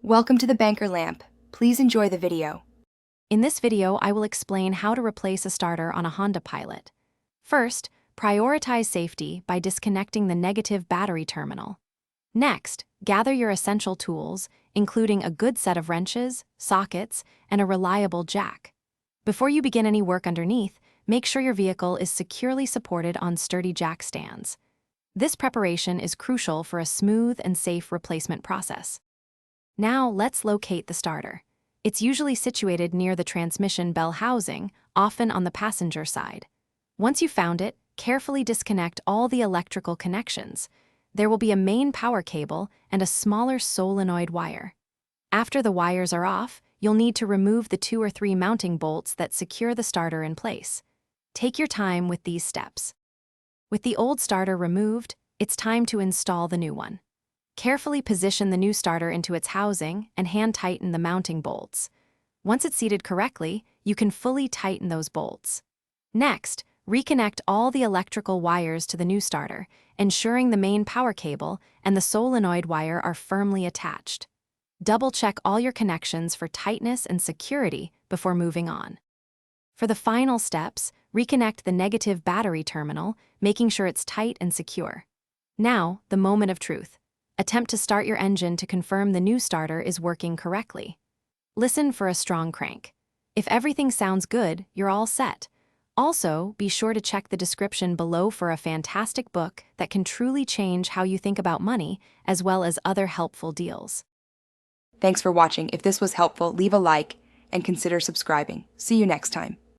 Welcome to the Banker Lamp. Please enjoy the video. In this video, I will explain how to replace a starter on a Honda Pilot. First, prioritize safety by disconnecting the negative battery terminal. Next, gather your essential tools, including a good set of wrenches, sockets, and a reliable jack. Before you begin any work underneath, make sure your vehicle is securely supported on sturdy jack stands. This preparation is crucial for a smooth and safe replacement process. Now, let's locate the starter. It's usually situated near the transmission bell housing, often on the passenger side. Once you've found it, carefully disconnect all the electrical connections. There will be a main power cable and a smaller solenoid wire. After the wires are off, you'll need to remove the 2 or 3 mounting bolts that secure the starter in place. Take your time with these steps. With the old starter removed, it's time to install the new one. Carefully position the new starter into its housing and hand-tighten the mounting bolts. Once it's seated correctly, you can fully tighten those bolts. Next, reconnect all the electrical wires to the new starter, ensuring the main power cable and the solenoid wire are firmly attached. Double-check all your connections for tightness and security before moving on. For the final steps, reconnect the negative battery terminal, making sure it's tight and secure. Now, the moment of truth. Attempt to start your engine to confirm the new starter is working correctly. Listen for a strong crank. If everything sounds good, you're all set. Also, be sure to check the description below for a fantastic book that can truly change how you think about money, as well as other helpful deals. Thanks for watching. If this was helpful, leave a like and consider subscribing. See you next time.